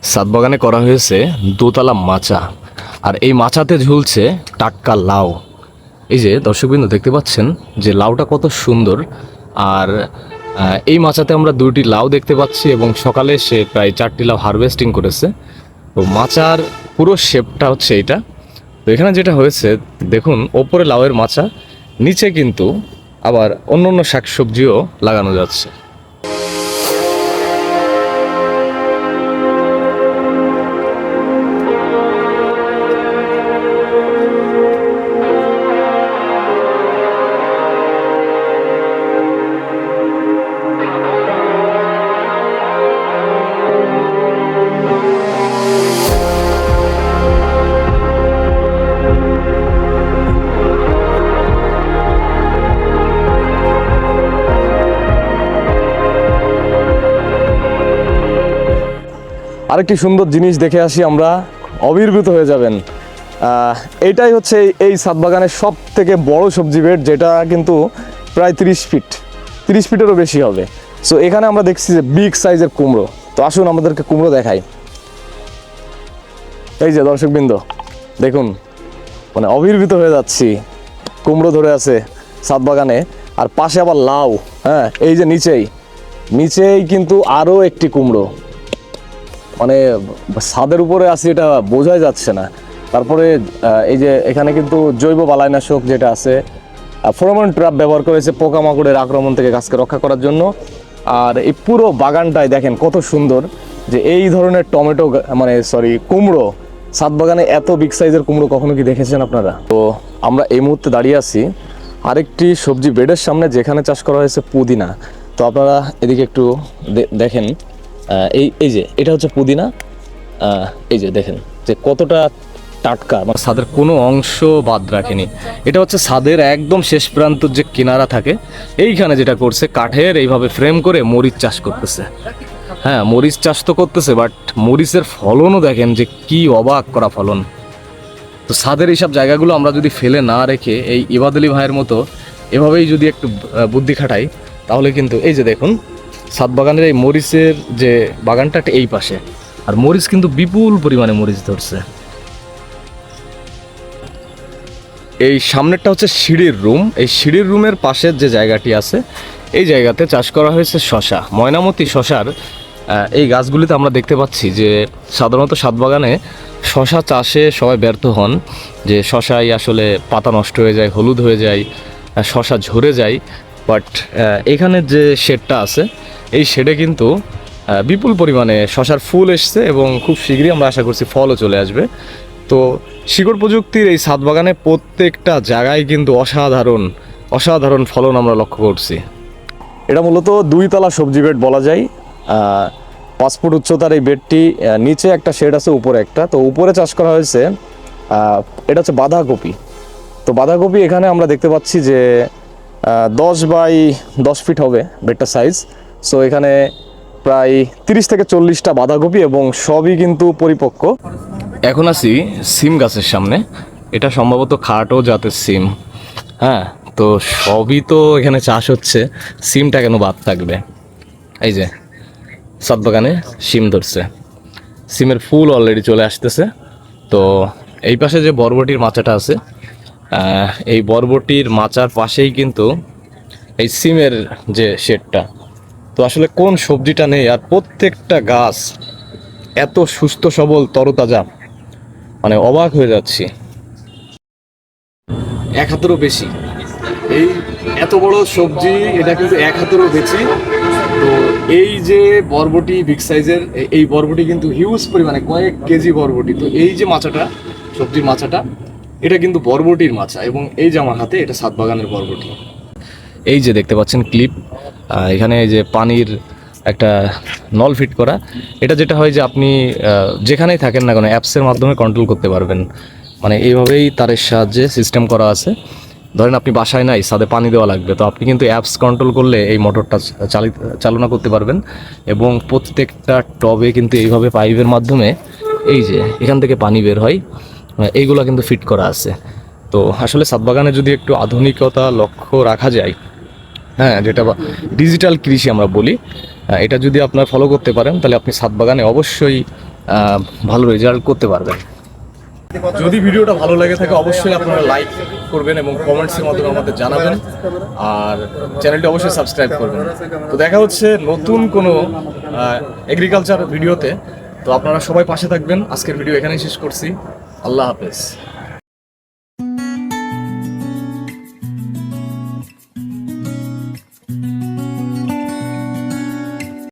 ছাদ বাগানে করা হয়েছে দোতলা মাচা, আর এই মাচাতে ঝুলছে টাটকা লাউ। এই যে দর্শকবৃন্দ দেখতে পাচ্ছেন যে লাউটা কত সুন্দর। আর এই মাচাতে আমরা 2টি লাউ দেখতে পাচ্ছি এবং সকালে সে প্রায় 4টি লাউ হারভেস্টিং করেছে। তো মাচার পুরো শেপটা হচ্ছে এইটা। তো এখানে যেটা হয়েছে দেখুন, ওপরে লাউয়ের মাচা, নিচে কিন্তু আবার অন্য অন্য শাকসবজিও লাগানো যাচ্ছে। আরেকটি সুন্দর জিনিস দেখে আসি আমরা, অবির্ভূত হয়ে যাবেন। এইটাই হচ্ছে এই ছাদ বাগানের সব থেকে বড় সবজি বেড, যেটা কিন্তু প্রায় 30 ফিটেরও বেশি হবে। সো এখানে আমরা দেখছি যে বিগ সাইজের কুমড়ো। তো আসুন আমাদেরকে কুমড়ো দেখাই। এই যে দর্শকবৃন্দ দেখুন, মানে অবির্ভূত হয়ে যাচ্ছি। কুমড়ো ধরে আছে ছাদ বাগানে, আর পাশে আবার লাউ। হ্যাঁ, এই যে নিচেই কিন্তু আরও একটি কুমড়ো। মানে ছাদের উপরে আছে, এটা বোঝাই যাচ্ছে না। তারপরে এই যে এখানে কিন্তু জৈব বালাইনাশক যেটা আছে, ফেরোমন ট্র্যাপ ব্যবহার করেছে পোকামাকড়ের আক্রমণ থেকে গাছকে রক্ষা করার জন্য। আর এই পুরো বাগানটায় দেখেন কত সুন্দর, যে এই ধরনের টমেটো কুমড়ো ছাদ বাগানে, এত বিগ সাইজের কুমড়ো কখনো কি দেখেছেন আপনারা? তো আমরা এই মুহূর্তে দাঁড়িয়ে আছি আরেকটি সবজি বেডের সামনে, যেখানে চাষ করা হয়েছে পুদিনা। তো আপনারা এদিকে একটু দেখেন, এই যে এটা হচ্ছে পুদিনা। এই যে দেখেন যে কতটা টাটকা, মানে ছাদের কোনো অংশ বাদ রাখেনি। এটা হচ্ছে ছাদের একদম শেষ প্রান্তর যে কিনারা থাকে, এইখানে যেটা করছে কাঠের এইভাবে ফ্রেম করে মরিচ চাষ করতেছে। হ্যাঁ, মরিচ চাষ তো করতেছে, বাট মরিচের ফলনও দেখেন যে কি অবাক করা ফলন। তো ছাদের এইসব জায়গাগুলো আমরা যদি ফেলে না রেখে এই ইবাদ আলী ভাইয়ের মতো এভাবেই যদি একটু বুদ্ধি খাটাই, তাহলে কিন্তু এই যে দেখুন ছাদ বাগানের এই মরিচের যে বাগানটা এই পাশে, আর মরিচ কিন্তু বিপুল পরিমাণে মরিচ ধরছে। এই সামনেরটা হচ্ছে সিঁড়ির রুম। এই সিঁড়ির রুমের পাশের যে জায়গাটি আছে, এই জায়গাতে চাষ করা হয়েছে শশা, ময়নামতি শশার। এই গাছগুলিতে আমরা দেখতে পাচ্ছি যে সাধারণত ছাদ বাগানে শশা চাষে সবাই ব্যর্থ হন, যে শশাই আসলে পাতা নষ্ট হয়ে যায়, হলুদ হয়ে যায়, শশা ঝরে যায়। বাট এখানে যে শেডটা আছে, এই শেডে কিন্তু বিপুল পরিমাণে শশার ফুল এসছে এবং খুব শীঘ্রই আমরা আশা করছি ফলও চলে আসবে। তো শিকড় প্রযুক্তির এই ছাদ বাগানে প্রত্যেকটা জায়গায় কিন্তু অসাধারণ ফলন আমরা লক্ষ্য করছি। এটা মূলত 2 তলা সবজি বেড বলা যায়। 5 ফুট উচ্চতার এই বেডটি, নিচে একটা শেড আছে, উপরে একটা। তো উপরে চাষ করা হয়েছে এটা হচ্ছে বাঁধাকপি। তো বাঁধাকপি এখানে আমরা দেখতে পাচ্ছি যে 10 বাই 10 ফিট হবে বেডটা সাইজ। সো এখানে প্রায় 30 থেকে 40টা বাঁধাকপি এবং সবই কিন্তু পরিপক্ক। এখন আছি সিম গাছের সামনে। এটা সম্ভবত খাটো জাতের সিম। হ্যাঁ, তো সবই তো এখানে চাষ হচ্ছে, সিমটা কেন বাদ থাকবে? এই যে ছাদ বাগানে সিম ধরছে, সিমের ফুল অলরেডি চলে আসতেছে। তো এই পাশে যে বরবটির মাচাটা আছে, এই বরবটির মাচার পাশেই কিন্তু এই সিমের যে শেডটা। তো আসলে কোন সবজিটা নেই, আর প্রত্যেকটা গাছ এত সুস্থ সবল তরতাজা, মানে অবাক হয়ে যাচ্ছি। 1 হাতেরও বেশি এই এত বড় সবজি, এটা কিন্তু 1 হাতেরও বেশি। তো এই যে বরবটি বিগ সাইজের, এই বরবটি কিন্তু হিউজ পরিমাণে কয়েক কেজি বরবটি। তো এই যে মাচাটা, সবজির মাচাটা, এটা কিন্তু বরবটির মাচা, এবং এই যে আমার হাতে, এটা ছাদ বাগানের বরবটি। এই যে দেখতে পাচ্ছেন ক্লিপ, এখানে এই যে পানির একটা নল ফিট করা। এটা যেটা হয় যে আপনি যেখানেই থাকেন না কেন অ্যাপসের মাধ্যমে কন্ট্রোল করতে পারবেন। মানে এইভাবেই তারের সাহায্যে সিস্টেম করা আছে। ধরেন আপনি বাসায় নাই, ছাদে পানি দেওয়া লাগবে, তো আপনি কিন্তু অ্যাপস কন্ট্রোল করলে এই মোটরটা চালনা করতে পারবেন। এবং প্রত্যেকটা টবে কিন্তু এইভাবে পাইপের মাধ্যমে এই যে এখান থেকে পানি বের হয়, এইগুলো কিন্তু ফিট করা আছে। তো আসলে ছাদ বাগানে যদি একটু আধুনিকতা লক্ষ্য রাখা যায়, হ্যাঁ, যেটা ডিজিটাল কৃষি আমরা বলি, এটা যদি আপনার ফলো করতে পারেন, তাহলে আপনি ছাদ বাগানে অবশ্যই ভালো রেজাল্ট করতে পারবেন। যদি ভিডিওটা ভালো লাগে থাকে অবশ্যই আপনারা লাইক করবেন এবং কমেন্টসের মাধ্যমে আমাদের জানাবেন, আর চ্যানেলটি অবশ্যই সাবস্ক্রাইব করবেন। তো দেখা হচ্ছে নতুন কোনো এগ্রিকালচার ভিডিওতে। তো আপনারা সবাই পাশে থাকবেন। আজকের ভিডিও এখানেই শেষ করছি। আল্লাহ হাফেজ।